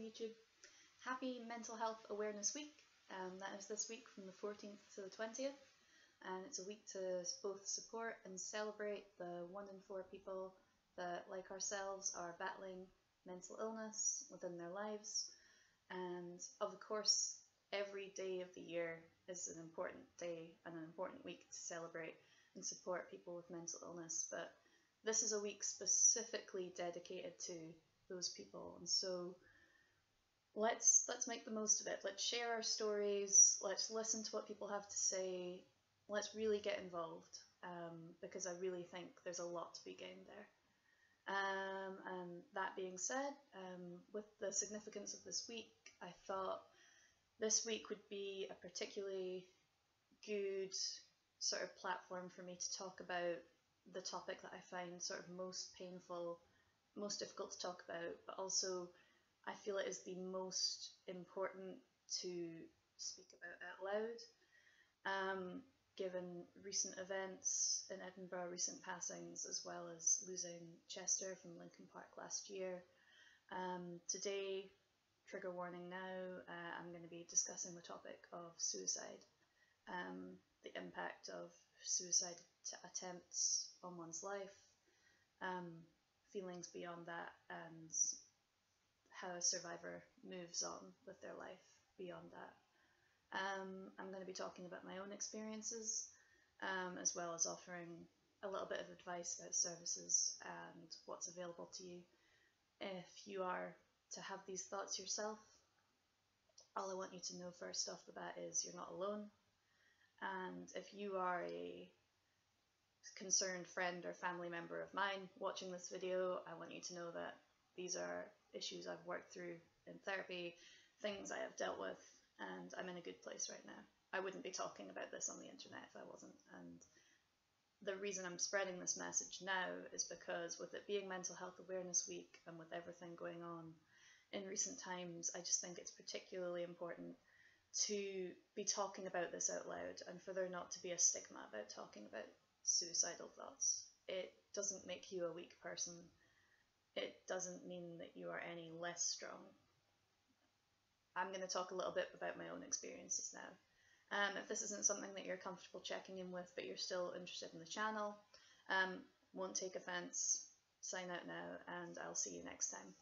YouTube. Happy Mental Health Awareness Week. That is this week from the 14th to the 20th, and it's a week to both support and celebrate the 1 in 4 people that, like ourselves, are battling mental illness within their lives. And of course, every day of the year is an important day and an important week to celebrate and support people with mental illness, but this is a week specifically dedicated to those people. And so let's make the most of it. Let's share our stories, let's listen to what people have to say, let's really get involved, because I really think there's a lot to be gained there. And that being said, with the significance of this week, I thought this week would be a particularly good sort of platform for me to talk about the topic that I find sort of most painful, most difficult to talk about, but also I feel it is the most important to speak about out loud, given recent events in Edinburgh, recent passings, as well as losing Chester from Lincoln Park last year. Today, trigger warning now, I'm going to be discussing the topic of suicide, the impact of suicide attempts on one's life, feelings beyond that, and how a survivor moves on with their life beyond that. I'm going to be talking about my own experiences, as well as offering a little bit of advice about services and what's available to you. If you are to have these thoughts yourself, all I want you to know first off the bat is you're not alone. And if you are a concerned friend or family member of mine watching this video, I want you to know that these are issues I've worked through in therapy, things I have dealt with, and I'm in a good place right now. I wouldn't be talking about this on the internet if I wasn't, and the reason I'm spreading this message now is because with it being Mental Health Awareness Week and with everything going on in recent times, I just think it's particularly important to be talking about this out loud and for there not to be a stigma about talking about suicidal thoughts. It doesn't make you a weak person. It doesn't mean that you are any less strong. I'm going to talk a little bit about my own experiences now. If this isn't something that you're comfortable checking in with, but you're still interested in the channel, won't take offense, sign out now, and I'll see you next time.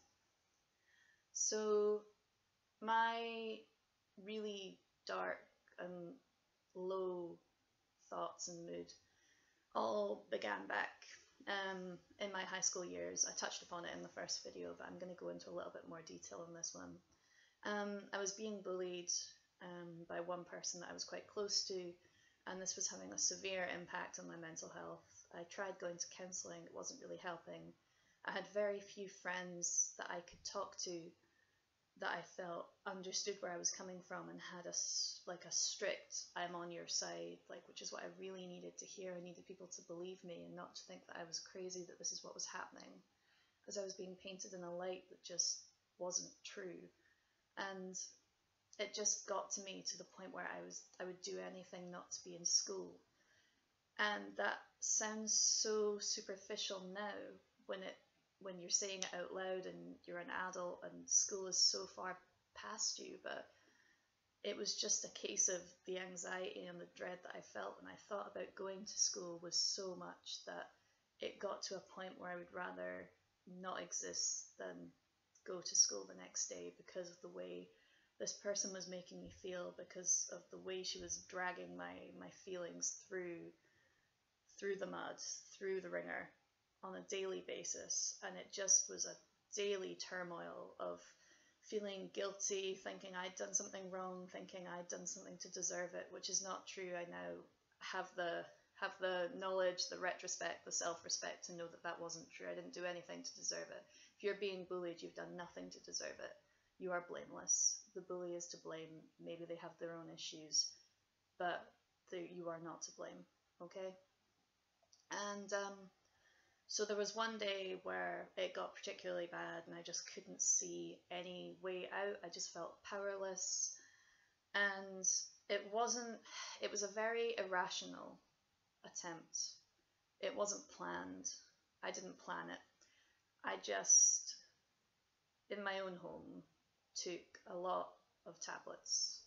So, my really dark and low thoughts and mood all began back in my high school years. I touched upon it in the first video, but I'm going to go into a little bit more detail on this one. I was being bullied by one person that I was quite close to, and this was having a severe impact on my mental health. I tried going to counselling, it wasn't really helping. I had very few friends that I could talk to that I felt understood where I was coming from and had a strict "I'm on your side," which is what I really needed to hear. I needed people to believe me and not to think that I was crazy, that this is what was happening, as I was being painted in a light that just wasn't true. And it just got to me to the point where I would do anything not to be in school. And that sounds so superficial now when you're saying it out loud and you're an adult and school is so far past you, but it was just a case of the anxiety and the dread that I felt when I thought about going to school was so much that it got to a point where I would rather not exist than go to school the next day because of the way this person was making me feel, because of the way she was dragging my feelings through the mud, through the ringer on a daily basis. And it just was a daily turmoil of feeling guilty, thinking I'd done something wrong, thinking I'd done something to deserve it, which is not true. I now have the knowledge, the retrospect, the self-respect to know that that wasn't true. I didn't do anything to deserve it. If you're being bullied, you've done nothing to deserve it. You are blameless. The bully is to blame. Maybe they have their own issues, but you are not to blame, okay? And so there was one day where it got particularly bad and I just couldn't see any way out. I just felt powerless, and it was a very irrational attempt. It wasn't planned. I didn't plan it. I just, in my own home, took a lot of tablets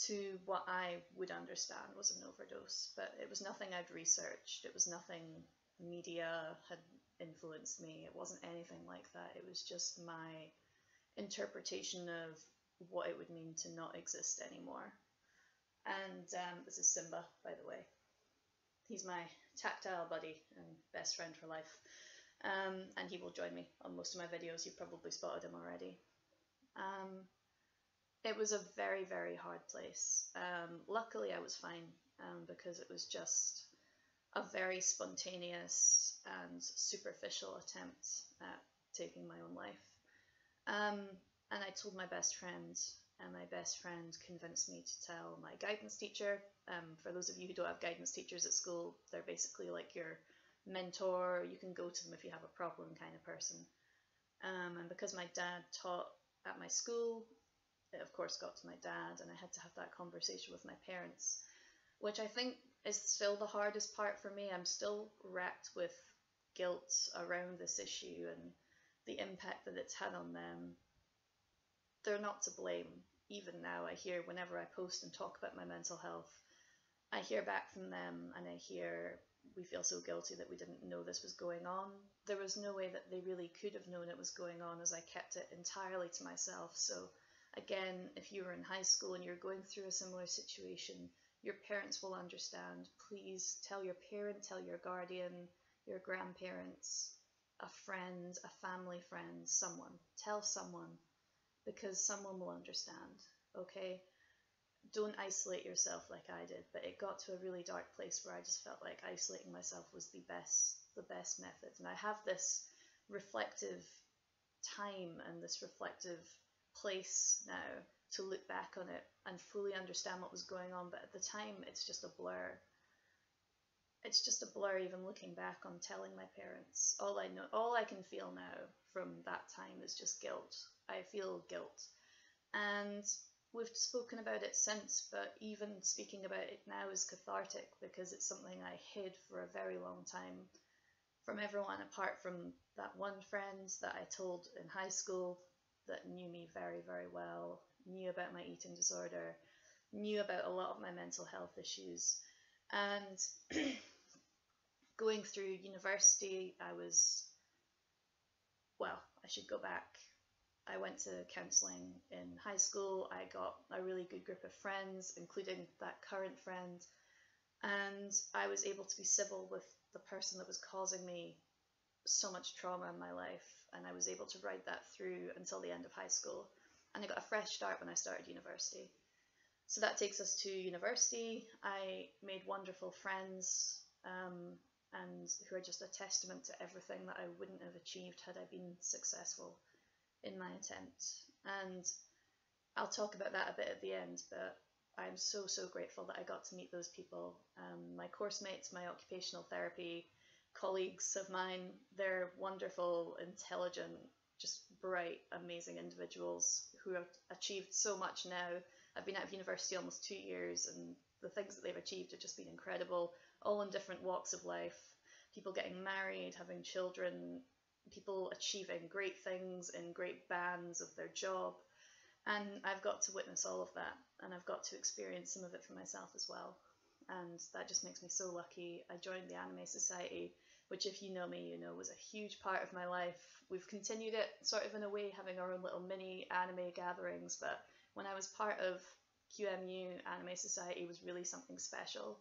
to what I would understand was an overdose, but it was nothing I'd researched. It was nothing media had influenced me. It wasn't anything like that. It was just my interpretation of what it would mean to not exist anymore. And this is Simba, by the way. He's my tactile buddy and best friend for life. And he will join me on most of my videos. You've probably spotted him already. It was a very, very hard place. Luckily, I was fine because it was just a very spontaneous and superficial attempt at taking my own life. And I told my best friend, and my best friend convinced me to tell my guidance teacher. For those of you who don't have guidance teachers at school, they're basically like your mentor. You can go to them if you have a problem kind of person. And because my dad taught at my school, it of course got to my dad, and I had to have that conversation with my parents, which I think is still the hardest part for me. I'm still racked with guilt around this issue and the impact that it's had on them. They're not to blame. Even now, I hear whenever I post and talk about my mental health, I hear back from them and I hear, we feel so guilty that we didn't know this was going on. There was no way that they really could have known it was going on, as I kept it entirely to myself. So again, if you were in high school and you're going through a similar situation, your parents will understand. Please tell your parent, tell your guardian, your grandparents, a friend, a family friend, someone. Tell someone, because someone will understand, okay? Don't isolate yourself like I did, but it got to a really dark place where I just felt like isolating myself was the best method. And I have this reflective time and this reflective place now to look back on it and fully understand what was going on, but at the time it's just a blur. It's just a blur even looking back on telling my parents. All I can feel now from that time is just guilt. I feel guilt. And we've spoken about it since, but even speaking about it now is cathartic because it's something I hid for a very long time from everyone, apart from that one friend that I told in high school that knew me very, very well, knew about my eating disorder, knew about a lot of my mental health issues. And going through university, I should go back. I went to counselling in high school. I got a really good group of friends, including that current friend, and I was able to be civil with the person that was causing me so much trauma in my life, and I was able to ride that through until the end of high school, and I got a fresh start when I started university. So that takes us to university. I made wonderful friends, and who are just a testament to everything that I wouldn't have achieved had I been successful in my attempt. And I'll talk about that a bit at the end, but I'm so, so grateful that I got to meet those people. My course mates, my occupational therapy colleagues of mine, they're wonderful, intelligent, just bright, amazing individuals who have achieved so much now. I've been out of university almost 2 years, and the things that they've achieved have just been incredible, all in different walks of life. People getting married, having children, people achieving great things in great bands of their job. And I've got to witness all of that, and I've got to experience some of it for myself as well. And that just makes me so lucky. I joined the Anime Society, which, if you know me, you know was a huge part of my life. We've continued it sort of in a way, having our own little mini anime gatherings, but when I was part of QMU, Anime Society was really something special.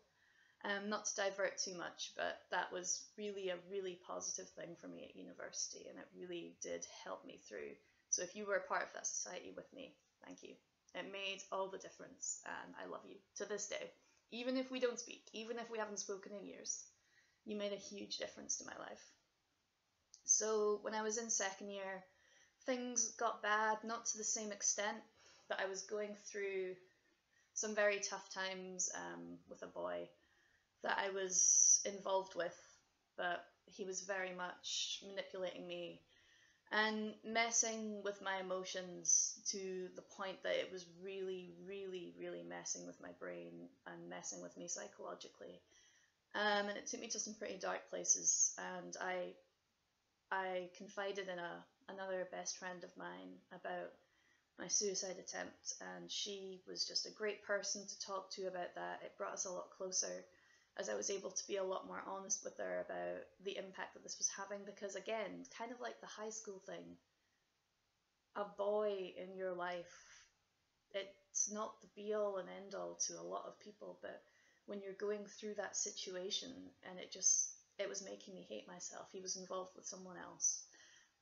Not to divert too much, but that was really a really positive thing for me at university, and it really did help me through. So if you were a part of that society with me, thank you. It made all the difference, and I love you to this day. Even if we don't speak, even if we haven't spoken in years, you made a huge difference to my life. So when I was in second year, things got bad, not to the same extent, but I was going through some very tough times with a boy that I was involved with, but he was very much manipulating me and messing with my emotions to the point that it was really, really, really messing with my brain and messing with me psychologically. And it took me to some pretty dark places, and I confided in another best friend of mine about my suicide attempt, and she was just a great person to talk to about that. It brought us a lot closer, as I was able to be a lot more honest with her about the impact that this was having, because again, kind of like the high school thing, a boy in your life, it's not the be all and end all to a lot of people, but when you're going through that situation, and it was making me hate myself. He was involved with someone else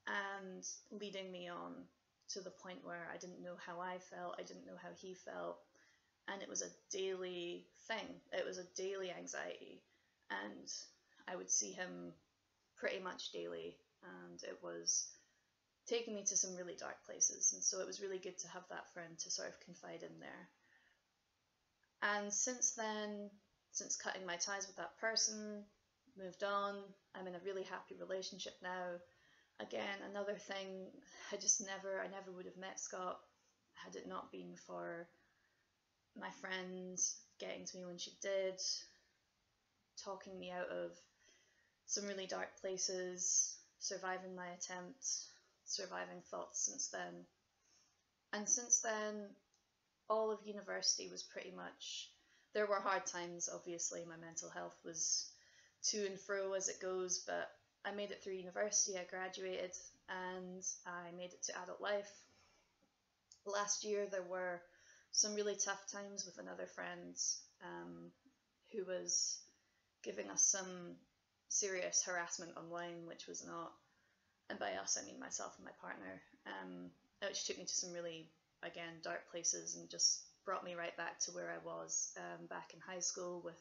and leading me on to the point where I didn't know how I felt, I didn't know how he felt, and it was a daily thing. It was a daily anxiety, and I would see him pretty much daily, and it was taking me to some really dark places, and so it was really good to have that friend to sort of confide in there. And since then, since cutting my ties with that person, moved on, I'm in a really happy relationship now. Again, another thing, I never would have met Scott had it not been for my friend getting to me when she did, talking me out of some really dark places, surviving my attempt, surviving thoughts since then. And since then, all of university was pretty much, there were hard times, obviously. My mental health was to and fro as it goes, but I made it through university, I graduated, and I made it to adult life. Last year there were some really tough times with another friend who was giving us some serious harassment online, which was not, and by us I mean myself and my partner, which took me to some really, again, dark places and just brought me right back to where I was back in high school with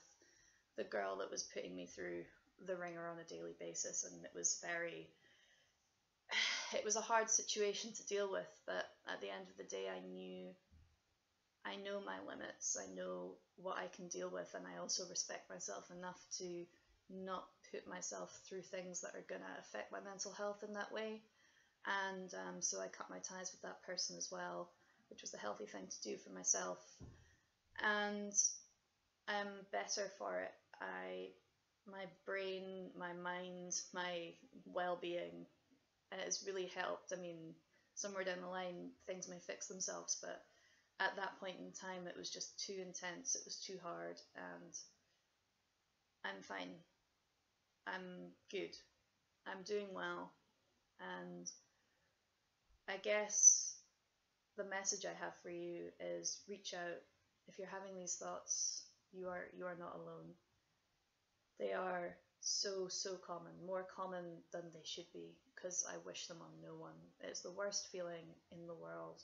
the girl that was putting me through the ringer on a daily basis. And it was a hard situation to deal with, but at the end of the day I know my limits, I know what I can deal with, and I also respect myself enough to not put myself through things that are going to affect my mental health in that way. And so I cut my ties with that person as well, which was the healthy thing to do for myself. And I'm better for it. My brain, my mind, my well-being has really helped. I mean, somewhere down the line, things may fix themselves, but at that point in time, it was just too intense. It was too hard, and I'm fine. I'm good. I'm doing well, and I guess the message I have for you is reach out. If you're having these thoughts, you are not alone. They are so common, more common than they should be, because I wish them on no one. It's the worst feeling in the world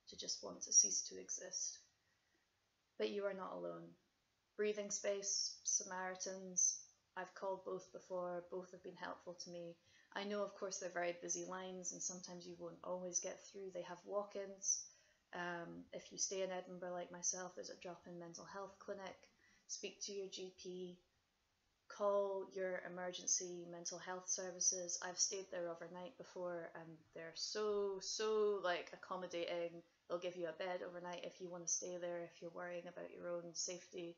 to just want to cease to exist. But you are not alone. Breathing Space, Samaritans, I've called both before, both have been helpful to me. I know, of course, they're very busy lines and sometimes you won't always get through. They have walk-ins. If you stay in Edinburgh like myself, there's a drop-in mental health clinic. Speak to your GP. Call your emergency mental health services. I've stayed there overnight before, and they're so like accommodating. They'll give you a bed overnight if you want to stay there, if you're worrying about your own safety.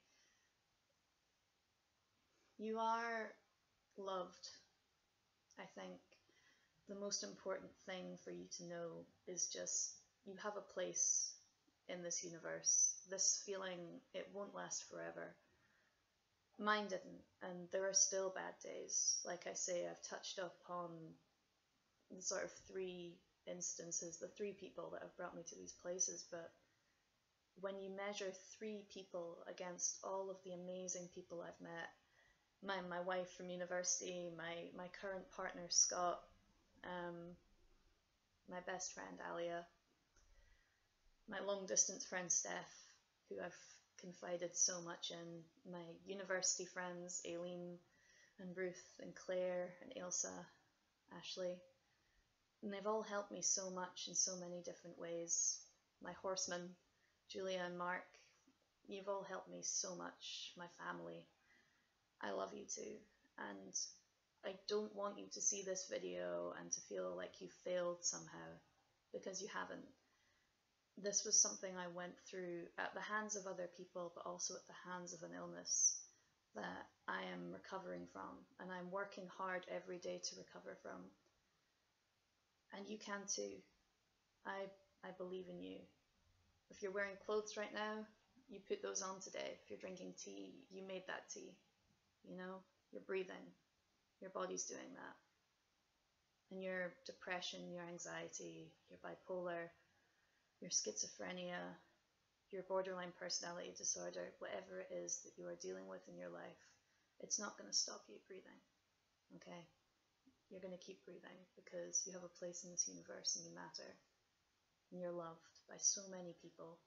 You are loved. I think the most important thing for you to know is just you have a place in this universe. This feeling, it won't last forever. Mine didn't, and there are still bad days. Like I say, I've touched upon the sort of three instances, the three people that have brought me to these places, but when you measure three people against all of the amazing people I've met, my wife from university, my current partner Scott, my best friend Alia, my long distance friend Steph, who I've confided so much in, my university friends Aileen and Ruth and Claire and Ailsa, Ashley, and they've all helped me so much in so many different ways. My horsemen, Julia and Mark, you've all helped me so much. My family, I love you too, and I don't want you to see this video and to feel like you failed somehow, because you haven't. This was something I went through at the hands of other people, but also at the hands of an illness that I am recovering from, and I'm working hard every day to recover from. And you can too. I I believe in you. If you're wearing clothes right now, you put those on today. If you're drinking tea, you made that tea. You know, you're breathing. Your body's doing that. And your depression, your anxiety, your bipolar, your schizophrenia, your borderline personality disorder, whatever it is that you are dealing with in your life, it's not going to stop you breathing. Okay? You're going to keep breathing because you have a place in this universe and you matter. And you're loved by so many people.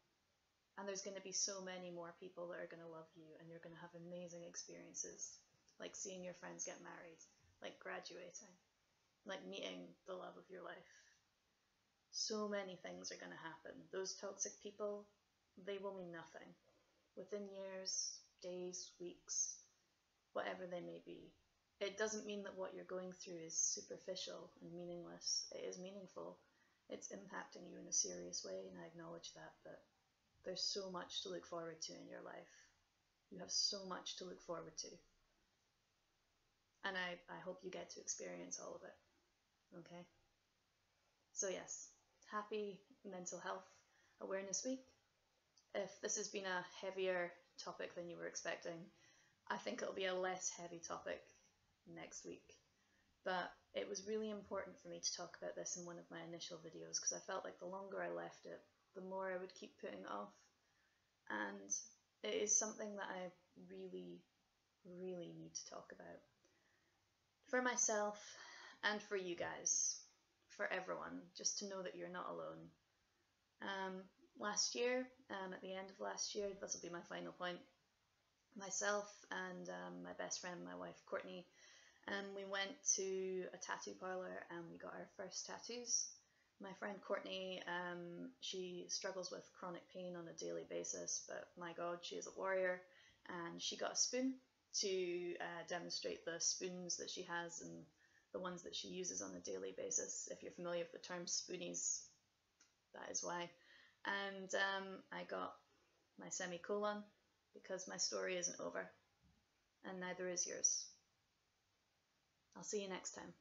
And there's going to be so many more people that are going to love you, and you're going to have amazing experiences, like seeing your friends get married, like graduating, like meeting the love of your life. So many things are going to happen. Those toxic people, they will mean nothing. Within years, days, weeks, whatever they may be. It doesn't mean that what you're going through is superficial and meaningless. It is meaningful. It's impacting you in a serious way, and I acknowledge that, but there's so much to look forward to in your life. You have so much to look forward to. And I hope you get to experience all of it. Okay? So yes, happy Mental Health Awareness Week. If this has been a heavier topic than you were expecting, I think it'll be a less heavy topic next week. But it was really important for me to talk about this in one of my initial videos because I felt like the longer I left it, the more I would keep putting it off. And it is something that I really, really need to talk about. For myself and for you guys, for everyone, just to know that you're not alone. Last year, at the end of last year, this will be my final point, myself and my best friend, my wife Courtney, we went to a tattoo parlour and we got our first tattoos. My friend Courtney, she struggles with chronic pain on a daily basis, but my God, she is a warrior, and she got a spoon to demonstrate the spoons that she has and the ones that she uses on a daily basis. If you're familiar with the term spoonies, that is why. And I got my semicolon because my story isn't over, and neither is yours. I'll see you next time.